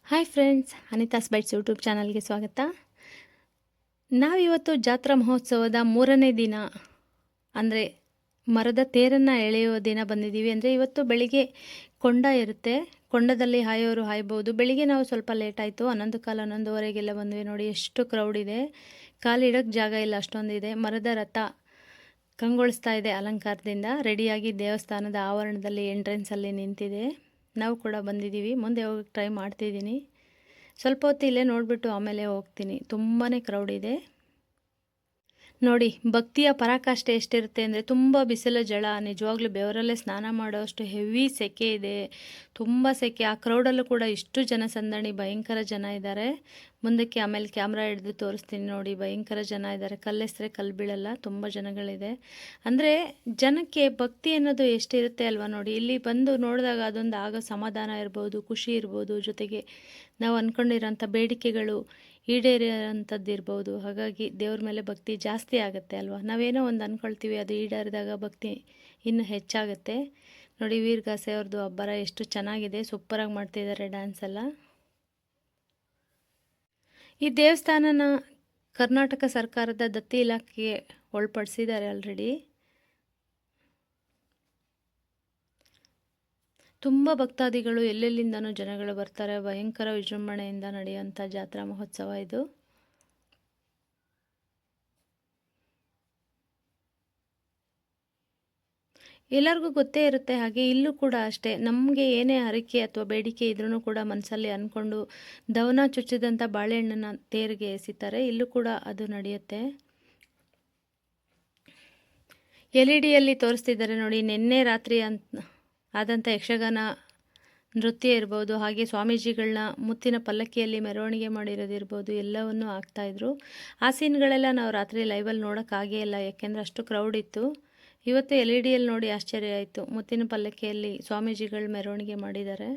Hi friends, ಅನಿತಾಸ್ bites YouTube ಚಾನಲ್ಗೆ ಸ್ವಾಗತ. ನಾವಿವತ್ತು ಜಾತ್ರಾ ಮಹೋತ್ಸವದ 3ನೇ ದಿನ ಅಂದರೆ ಮರದ ತೇರನ್ನು ಎಳೆಯುವ ದಿನ ಬಂದಿದ್ದೀವಿ. ಅಂದರೆ ಇವತ್ತು ಬೆಳಿಗ್ಗೆ ಕೊಂಡ ಇರುತ್ತೆ, ಕೊಂಡದಲ್ಲಿ ಹಾಯೋರು ಹಾಯ್ಬೋದು. ಬೆಳಿಗ್ಗೆ ನಾವು ಸ್ವಲ್ಪ ಲೇಟ್ ಆಯಿತು, 11:15 ಬಂದ್ವಿ. ನೋಡಿ ಎಷ್ಟು ಕ್ರೌಡ್ ಇದೆ, ಕಾಲಿಡೋಕ್ಕೆ ಜಾಗ ಇಲ್ಲ, ಅಷ್ಟೊಂದಿದೆ. ಮರದ ರಥ ಕಂಗೊಳಿಸ್ತಾ ಇದೆ ಅಲಂಕಾರದಿಂದ, ರೆಡಿಯಾಗಿ ದೇವಸ್ಥಾನದ ಆವರಣದಲ್ಲಿ ಎಂಟ್ರೆನ್ಸಲ್ಲಿ ನಿಂತಿದೆ. ನಾವು ಕೂಡ ಬಂದಿದ್ದೀವಿ. ಮುಂದೆ ಹೋಗಿ ಟ್ರೈ ಮಾಡ್ತಿದ್ದೀನಿ. ಸ್ವಲ್ಪ ಹೊತ್ತು ಇಲ್ಲೇ ನೋಡಿಬಿಟ್ಟು ಆಮೇಲೆ ಹೋಗ್ತೀನಿ. ತುಂಬಾ ಕ್ರೌಡ್ ಇದೆ ನೋಡಿ. ಭಕ್ತಿಯ ಪರಾಕಾಷ್ಠೆ ಎಷ್ಟಿರುತ್ತೆ ಅಂದರೆ ತುಂಬ ಬಿಸಿಲು, ಜಳ, ನಿಜವಾಗ್ಲೂ ಬೆವರಲ್ಲೇ ಸ್ನಾನ ಮಾಡೋಷ್ಟು ಹೆವಿ ಸೆಕೆ ಇದೆ, ತುಂಬ ಸೆಕೆ. ಆ ಕ್ರೌಡಲ್ಲೂ ಕೂಡ ಇಷ್ಟು ಜನಸಂದಣಿ, ಭಯಂಕರ ಜನ ಇದ್ದಾರೆ. ಮುಂದಕ್ಕೆ ಆಮೇಲೆ ಕ್ಯಾಮ್ರಾ ಹಿಡಿದು ತೋರಿಸ್ತೀನಿ ನೋಡಿ. ಭಯಂಕರ ಜನ ಇದ್ದಾರೆ, ಕಲ್ಲೆಸರೆ ಕಲ್ಲು ಬೀಳಲ್ಲ, ತುಂಬ ಜನಗಳಿದೆ. ಅಂದರೆ ಜನಕ್ಕೆ ಭಕ್ತಿ ಅನ್ನೋದು ಎಷ್ಟಿರುತ್ತೆ ಅಲ್ವಾ ನೋಡಿ. ಇಲ್ಲಿ ಬಂದು ನೋಡಿದಾಗ ಅದೊಂದು ಆಗೋ ಸಮಾಧಾನ ಇರ್ಬೋದು, ಖುಷಿ ಇರ್ಬೋದು, ಜೊತೆಗೆ ನಾವು ಅಂದ್ಕೊಂಡಿರೋಂಥ ಬೇಡಿಕೆಗಳು ಈಡೇರೋಂಥದ್ದು ಇರ್ಬೋದು. ಹಾಗಾಗಿ ದೇವ್ರ ಮೇಲೆ ಭಕ್ತಿ ಜಾಸ್ತಿ ಆಗುತ್ತೆ ಅಲ್ವಾ. ನಾವೇನೋ ಒಂದು ಅಂದ್ಕೊಳ್ತೀವಿ, ಅದು ಈಡೇರಿದಾಗ ಭಕ್ತಿ ಇನ್ನೂ ಹೆಚ್ಚಾಗುತ್ತೆ ನೋಡಿ. ವೀರಗಾಸೆ ಅವ್ರದ್ದು ಅಬ್ಬರ ಎಷ್ಟು ಚೆನ್ನಾಗಿದೆ, ಸೂಪರಾಗಿ ಮಾಡ್ತಿದ್ದಾರೆ ಡ್ಯಾನ್ಸ್ ಎಲ್ಲ. ಈ ದೇವಸ್ಥಾನನ ಕರ್ನಾಟಕ ಸರ್ಕಾರದ ದತ್ತಿ ಇಲಾಖೆಗೆ ಒಳಪಡಿಸಿದ್ದಾರೆ ಆಲ್ರೆಡಿ. ತುಂಬ ಭಕ್ತಾದಿಗಳು ಎಲ್ಲೆಲ್ಲಿಂದನೂ ಜನಗಳು ಬರ್ತಾರೆ. ಭಯಂಕರ ವಿಜೃಂಭಣೆಯಿಂದ ನಡೆಯುವಂಥ ಜಾತ್ರಾ ಮಹೋತ್ಸವ ಇದು. ಎಲ್ಲರಿಗೂ ಗೊತ್ತೇ ಇರುತ್ತೆ. ಹಾಗೆ ಇಲ್ಲೂ ಕೂಡ ಅಷ್ಟೇ, ನಮಗೆ ಏನೇ ಹರಕೆ ಅಥವಾ ಬೇಡಿಕೆ ಇದ್ರೂ ಕೂಡ ಮನಸ್ಸಲ್ಲಿ ಅಂದ್ಕೊಂಡು ದವನ ಚುಚ್ಚಿದಂಥ ಬಾಳೆಹಣ್ಣನ್ನು ತೇರಿಗೆ ಎಸಿತಾರೆ. ಇಲ್ಲೂ ಕೂಡ ಅದು ನಡೆಯುತ್ತೆ. LED ತೋರಿಸ್ತಿದ್ದಾರೆ ನೋಡಿ. ನಿನ್ನೆ ರಾತ್ರಿ ಆದಂಥ ಯಕ್ಷಗಾನ ನೃತ್ಯ ಇರ್ಬೋದು, ಹಾಗೆ ಸ್ವಾಮೀಜಿಗಳನ್ನ ಮುತ್ತಿನ ಪಲ್ಲಕ್ಕಿಯಲ್ಲಿ ಮೆರವಣಿಗೆ ಮಾಡಿರೋದಿರ್ಬೋದು, ಎಲ್ಲವನ್ನೂ ಆಗ್ತಾಯಿದ್ರು. ಆ ಸೀನ್ಗಳೆಲ್ಲ ನಾವು ರಾತ್ರಿ ಲೈವಲ್ಲಿ ನೋಡೋಕ್ಕಾಗೇ ಇಲ್ಲ, ಯಾಕೆಂದರೆ ಅಷ್ಟು ಕ್ರೌಡ್ ಇತ್ತು. ಇವತ್ತು LED ನೋಡಿ ಆಶ್ಚರ್ಯ ಆಯಿತು. ಮುತ್ತಿನ ಪಲ್ಲಕ್ಕಿಯಲ್ಲಿ ಸ್ವಾಮೀಜಿಗಳು ಮೆರವಣಿಗೆ ಮಾಡಿದ್ದಾರೆ.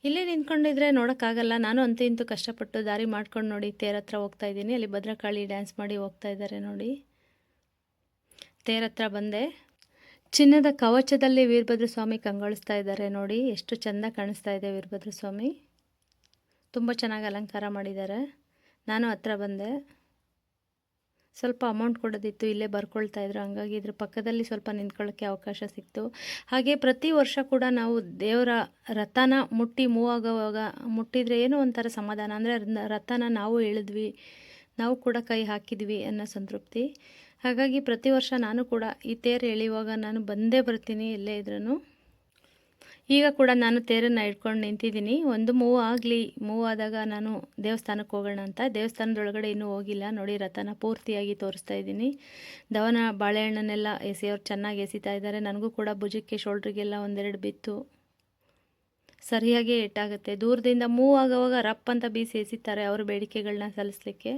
ಇಲ್ಲೇ ನಿಂತ್ಕೊಂಡಿದ್ರೆ ನೋಡೋಕ್ಕಾಗಲ್ಲ. ನಾನು ಅಂತೂ ಇಂತೂ ಕಷ್ಟಪಟ್ಟು ದಾರಿ ಮಾಡ್ಕೊಂಡು ನೋಡಿ ತೇರ ಹತ್ರ ಹೋಗ್ತಾಯಿದ್ದೀನಿ. ಅಲ್ಲಿ ಭದ್ರಕಾಳಿ ಡ್ಯಾನ್ಸ್ ಮಾಡಿ ಹೋಗ್ತಾ ಇದ್ದಾರೆ ನೋಡಿ. ತೇರ ಹತ್ರ ಬಂದೆ. ಚಿನ್ನದ ಕವಚದಲ್ಲಿ ವೀರಭದ್ರ ಸ್ವಾಮಿ ಕಂಗೊಳಿಸ್ತಾ ಇದ್ದಾರೆ ನೋಡಿ. ಎಷ್ಟು ಚೆಂದ ಕಾಣಿಸ್ತಾ ಇದೆ ವೀರಭದ್ರ ಸ್ವಾಮಿ, ತುಂಬ ಚೆನ್ನಾಗಿ ಅಲಂಕಾರ ಮಾಡಿದ್ದಾರೆ. ನಾನು ಹತ್ರ ಬಂದೆ. ಸ್ವಲ್ಪ ಅಮೌಂಟ್ ಕೊಡೋದಿತ್ತು, ಇಲ್ಲೇ ಬರ್ಕೊಳ್ತಾ ಇದ್ರು, ಹಂಗಾಗಿ ಇದ್ರ ಪಕ್ಕದಲ್ಲಿ ಸ್ವಲ್ಪ ನಿಂತ್ಕೊಳ್ಳೋಕ್ಕೆ ಅವಕಾಶ ಸಿಕ್ತು. ಹಾಗೆ ಪ್ರತಿ ವರ್ಷ ಕೂಡ ನಾವು ದೇವರ ರಥನ ಮೂವ್ ಆಗೋವಾಗ ಮುಟ್ಟಿದರೆ ಏನೋ ಒಂಥರ ಸಮಾಧಾನ. ಅಂದರೆ ರಥನ ನಾವು ಎಳೆದ್ವಿ, ನಾವು ಕೂಡ ಕೈ ಹಾಕಿದ್ವಿ ಅನ್ನೋ ಸಂತೃಪ್ತಿ. ಹಾಗಾಗಿ ಪ್ರತಿ ವರ್ಷ ನಾನು ಕೂಡ ಈ ತೇರು ಎಳೆಯುವಾಗ ನಾನು ಬಂದೇ ಬರ್ತೀನಿ, ಎಲ್ಲೇ ಇದ್ರೂ. ಈಗ ಕೂಡ ನಾನು ತೇರನ್ನು ಇಟ್ಕೊಂಡು ನಿಂತಿದ್ದೀನಿ. ಒಂದು ಮೂವ್ ಆದಾಗ ನಾನು ದೇವಸ್ಥಾನಕ್ಕೆ ಹೋಗೋಣ ಅಂತ. ದೇವಸ್ಥಾನದೊಳಗಡೆ ಇನ್ನೂ ಹೋಗಿಲ್ಲ ನೋಡಿ. ರಥನ ಪೂರ್ತಿಯಾಗಿ ತೋರಿಸ್ತಾ ಇದ್ದೀನಿ. ದವನ ಬಾಳೆಹಣ್ಣನ್ನೆಲ್ಲ ಎಸೆಯೋರು ಚೆನ್ನಾಗಿ ಎಸಿತಾ ಇದ್ದಾರೆ. ನನಗೂ ಕೂಡ ಭುಜಕ್ಕೆ, ಶೋಲ್ಡ್ರಿಗೆಲ್ಲ ಒಂದೆರಡು ಬಿತ್ತು. ಸರಿಯಾಗಿ ಇಟ್ಟಾಗುತ್ತೆ. ದೂರದಿಂದ ಮೂವ್ ಆಗೋವಾಗ ರಪ್ ಅಂತ ಬೀಸಿ ಎಸಿತಾರೆ ಅವ್ರ ಬೇಡಿಕೆಗಳನ್ನ ಸಲ್ಲಿಸಲಿಕ್ಕೆ.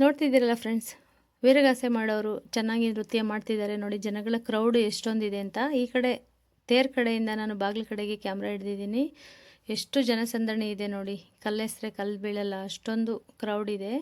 ನೋಡ್ತಿದ್ದೀರಲ್ಲ ಫ್ರೆಂಡ್ಸ್, ವೀರಗಾಸೆ ಮಾಡೋರು ಚೆನ್ನಾಗಿ ನೃತ್ಯ ಮಾಡ್ತಿದ್ದಾರೆ ನೋಡಿ. ಜನಗಳ ಕ್ರೌಡ್ ಎಷ್ಟೊಂದಿದೆ ಅಂತ. ಈ ಕಡೆ ತೇರ್ ಕಡೆಯಿಂದ ನಾನು ಬಾಗಿಲ ಕಡೆಗೆ ಕ್ಯಾಮ್ರಾ ಹಿಡ್ದಿದ್ದೀನಿ. ಎಷ್ಟು ಜನಸಂದಣಿ ಇದೆ ನೋಡಿ. ಕಲ್ಲೆಸರೆ ಕಲ್ಲು ಬೀಳಲ್ಲ, ಅಷ್ಟೊಂದು ಕ್ರೌಡ್ ಇದೆ.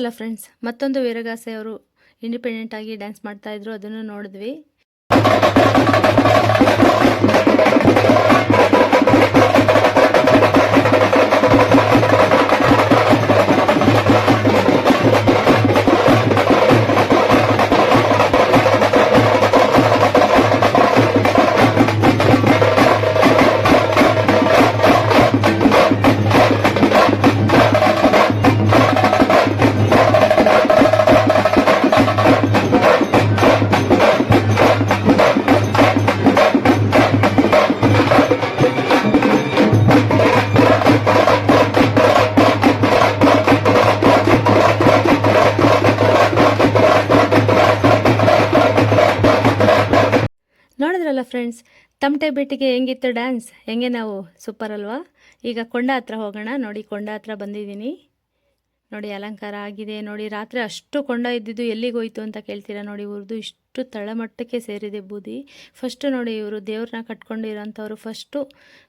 ನೋಡಿದ್ರಲ್ಲ ಫ್ರೆಂಡ್ಸ್, ಮತ್ತೊಂದು ವೀರಗಾಸೆ ಅವರು ಇಂಡಿಪೆಂಡೆಂಟ್ ಆಗಿ ಡ್ಯಾನ್ಸ್ ಮಾಡ್ತಾಯಿದ್ರು, ಅದನ್ನು ನೋಡಿದ್ವಿ. ನೋಡಿದ್ರಲ್ಲ ಫ್ರೆಂಡ್ಸ್, ತಮಟೆ ಬೇಟಿಗೆ ಹೆಂಗಿತ್ತು ಡ್ಯಾನ್ಸ್, ಹೆಂಗೆ ನಾವು ಸೂಪರ್ ಅಲ್ವಾ. ಈಗ ಕೊಂಡ ಹತ್ರ ಹೋಗೋಣ. ನೋಡಿ, ಕೊಂಡ ಹತ್ರ ಬಂದಿದ್ದೀನಿ. ನೋಡಿ, ಅಲಂಕಾರ ಆಗಿದೆ. ನೋಡಿ, ರಾತ್ರಿ ಅಷ್ಟು ಕೊಂಡ ಇದ್ದಿದ್ದು ಎಲ್ಲಿಗೆ ಹೋಯ್ತು ಅಂತ ಕೇಳ್ತೀರಾ. ನೋಡಿ, ಇವ್ರದ್ದು ಇಷ್ಟು ತಳಮಟ್ಟಕ್ಕೆ ಸೇರಿದೆ ಬೂದಿ. ಫಸ್ಟು ನೋಡಿ, ಇವರು ದೇವ್ರನ್ನ ಕಟ್ಕೊಂಡಿರೋಂಥವ್ರು ಫಸ್ಟು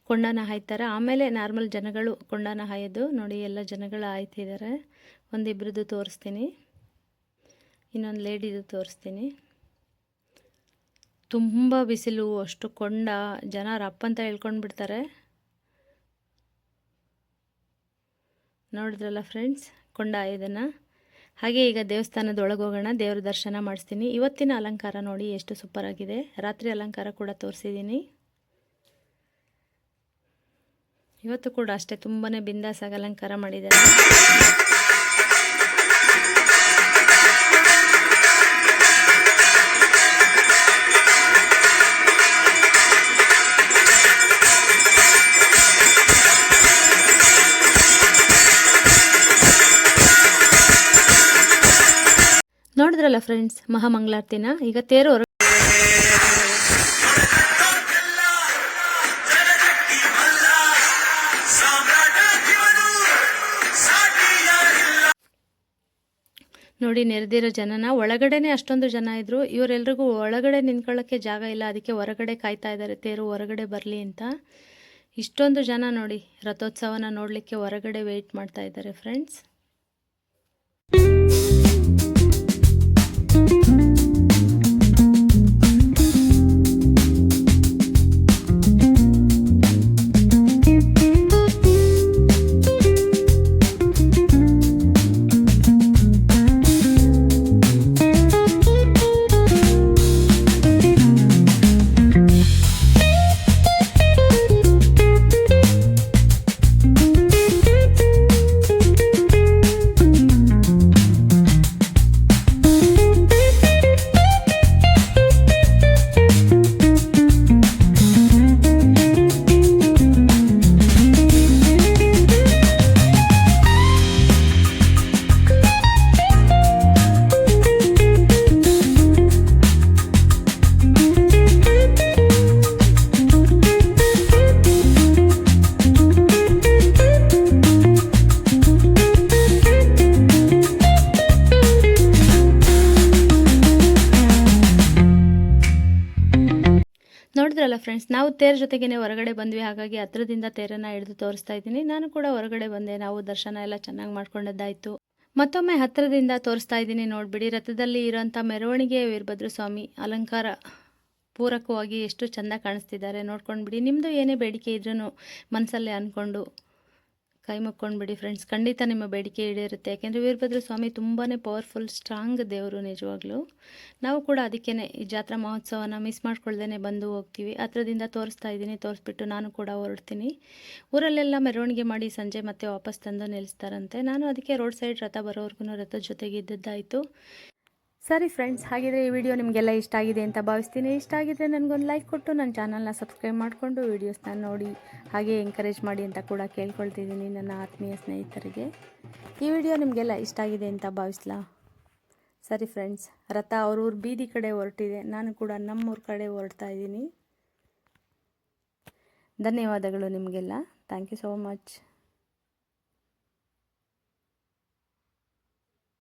ಕೊಂಡನ ಹಾಯ್ತಾರೆ, ಆಮೇಲೆ ನಾರ್ಮಲ್ ಜನಗಳು ಕೊಂಡನ ಹಾಯೋದು. ನೋಡಿ, ಎಲ್ಲ ಜನಗಳು ಹಾಯ್ತಿದ್ದಾರೆ. ಒಂದಿಬ್ರದ್ದು ತೋರಿಸ್ತೀನಿ, ಇನ್ನೊಂದು ಲೇಡಿದು ತೋರಿಸ್ತೀನಿ. ತುಂಬ ಬಿಸಿಲು, ಅಷ್ಟು ಕೊಂಡ, ಜನ ರಪ್ಪಂತ ಹೇಳ್ಕೊಂಡು ಬಿಡ್ತಾರೆ. ನೋಡಿದ್ರಲ್ಲ ಫ್ರೆಂಡ್ಸ್, ಕೊಂಡ ಇದನ್ನು. ಹಾಗೆ ಈಗ ದೇವಸ್ಥಾನದೊಳಗೆ ಹೋಗೋಣ, ದೇವ್ರ ದರ್ಶನ ಮಾಡಿಸ್ತೀನಿ. ಇವತ್ತಿನ ಅಲಂಕಾರ ನೋಡಿ ಎಷ್ಟು ಸೂಪರ್ ಆಗಿದೆ. ರಾತ್ರಿ ಅಲಂಕಾರ ಕೂಡ ತೋರಿಸಿದ್ದೀನಿ. ಇವತ್ತು ಕೂಡ ಅಷ್ಟೇ ತುಂಬಾ ಬಿಂದಾಸಾಗಿ ಅಲಂಕಾರ ಮಾಡಿದ್ದಾರೆ. ನೋಡಿದ್ರಲ್ಲ ಫ್ರೆಂಡ್ಸ್, ಮಹಾಮಂಗಳಾರತಿನ. ಈಗ ತೇರು ಹೊರ ನೋಡಿ, ನೆರೆದಿರೋ ಜನನ ಒಳಗಡೆನೆ ಅಷ್ಟೊಂದು ಜನ ಇದ್ರು. ಇವರೆಲ್ರಿಗೂ ಒಳಗಡೆ ನಿಂತ್ಕೊಳ್ಳೋಕ್ಕೆ ಜಾಗ ಇಲ್ಲ, ಅದಕ್ಕೆ ಹೊರಗಡೆ ಕಾಯ್ತಾ ಇದ್ದಾರೆ ತೇರು ಹೊರಗಡೆ ಬರಲಿ ಅಂತ. ಇಷ್ಟೊಂದು ಜನ ನೋಡಿ, ರಥೋತ್ಸವನ ನೋಡಲಿಕ್ಕೆ ಹೊರಗಡೆ ವೆಯ್ಟ್ ಮಾಡ್ತಾ ಇದ್ದಾರೆ ಫ್ರೆಂಡ್ಸ್. ನೋಡಿದ್ರಲ್ಲ ಫ್ರೆಂಡ್ಸ್, ನಾವು ತೇರ ಜೊತೆಗೇ ಹೊರಗಡೆ ಬಂದ್ವಿ. ಹಾಗಾಗಿ ಹತ್ರದಿಂದ ತೇರನ್ನು ಹಿಡಿದು ತೋರಿಸ್ತಾ ಇದ್ದೀನಿ. ನಾನು ಕೂಡ ಹೊರಗಡೆ ಬಂದೆ. ನಾವು ದರ್ಶನ ಎಲ್ಲ ಚೆನ್ನಾಗಿ ಮಾಡ್ಕೊಂಡದ್ದಾಯಿತು. ಮತ್ತೊಮ್ಮೆ ಹತ್ತಿರದಿಂದ ತೋರಿಸ್ತಾ ಇದ್ದೀನಿ, ನೋಡಿಬಿಡಿ. ರಥದಲ್ಲಿ ಇರೋಂಥ ಮೆರವಣಿಗೆ ವೀರಭದ್ರ ಸ್ವಾಮಿ ಅಲಂಕಾರ ಪೂರಕವಾಗಿ ಎಷ್ಟು ಚೆಂದ ಕಾಣಿಸ್ತಿದ್ದಾರೆ ನೋಡ್ಕೊಂಡ್ಬಿಡಿ. ನಿಮ್ಮದು ಏನೇ ಬೇಡಿಕೆ ಇದ್ರೂ ಮನಸ್ಸಲ್ಲೇ ಅಂದ್ಕೊಂಡು ಕೈ ಮುಕ್ಕೊಂಡ್ಬಿಡಿ ಫ್ರೆಂಡ್ಸ್. ಖಂಡಿತ ನಿಮ್ಮ ಬೇಡಿಕೆ ಈಡೇರುತ್ತೆ. ಯಾಕೆಂದರೆ ವೀರಭದ್ರ ಸ್ವಾಮಿ ತುಂಬಾ ಪವರ್ಫುಲ್, ಸ್ಟ್ರಾಂಗ್ ದೇವರು ನಿಜವಾಗ್ಲೂ. ನಾವು ಕೂಡ ಅದಕ್ಕೇ ಈ ಜಾತ್ರಾ ಮಹೋತ್ಸವನ ಮಿಸ್ ಮಾಡ್ಕೊಳ್ದೇ ಬಂದು ಹೋಗ್ತೀವಿ. ಹತ್ರದಿಂದ ತೋರಿಸ್ತಾ ಇದ್ದೀನಿ. ತೋರಿಸ್ಬಿಟ್ಟು ನಾನು ಕೂಡ ಹೊರಡ್ತೀನಿ. ಊರಲ್ಲೆಲ್ಲ ಮೆರವಣಿಗೆ ಮಾಡಿ ಸಂಜೆ ಮತ್ತೆ ವಾಪಸ್ ತಂದು ನಿಲ್ಲಿಸ್ತಾರಂತೆ. ನಾನು ಅದಕ್ಕೆ ರೋಡ್ ಸೈಡ್ ರಥ ಬರೋವರೆಗೂ ರಥದ ಜೊತೆಗೆ ಇದ್ದದ್ದಾಯಿತು. ಸರಿ ಫ್ರೆಂಡ್ಸ್, ಹಾಗಿದ್ರೆ ಈ ವಿಡಿಯೋ ನಿಮಗೆಲ್ಲ ಇಷ್ಟ ಆಗಿದೆ ಅಂತ ಭಾವಿಸ್ತೀನಿ. ಇಷ್ಟ ಆಗಿದ್ರೆ ನನಗೊಂದು ಲೈಕ್ ಕೊಟ್ಟು ನನ್ನ ಚಾನಲ್ನ ಸಬ್ಸ್ಕ್ರೈಬ್ ಮಾಡಿಕೊಂಡು ವೀಡಿಯೋಸ್ನ ನೋಡಿ ಹಾಗೆ ಎಂಕರೇಜ್ ಮಾಡಿ ಅಂತ ಕೂಡ ಕೇಳ್ಕೊಳ್ತಿದ್ದೀನಿ ನನ್ನ ಆತ್ಮೀಯ ಸ್ನೇಹಿತರಿಗೆ. ಈ ವಿಡಿಯೋ ನಿಮಗೆಲ್ಲ ಇಷ್ಟ ಆಗಿದೆ ಅಂತ ಭಾವಿಸ್ಲಾ? ಸರಿ ಫ್ರೆಂಡ್ಸ್, ರಥ ಅವ್ರ ಬೀದಿ ಕಡೆ ಹೊರಟಿದೆ. ನಾನು ಕೂಡ ನಮ್ಮೂರ ಕಡೆ ಹೊರಡ್ತಾ ಇದ್ದೀನಿ. ಧನ್ಯವಾದಗಳು ನಿಮಗೆಲ್ಲ. Thank you so much.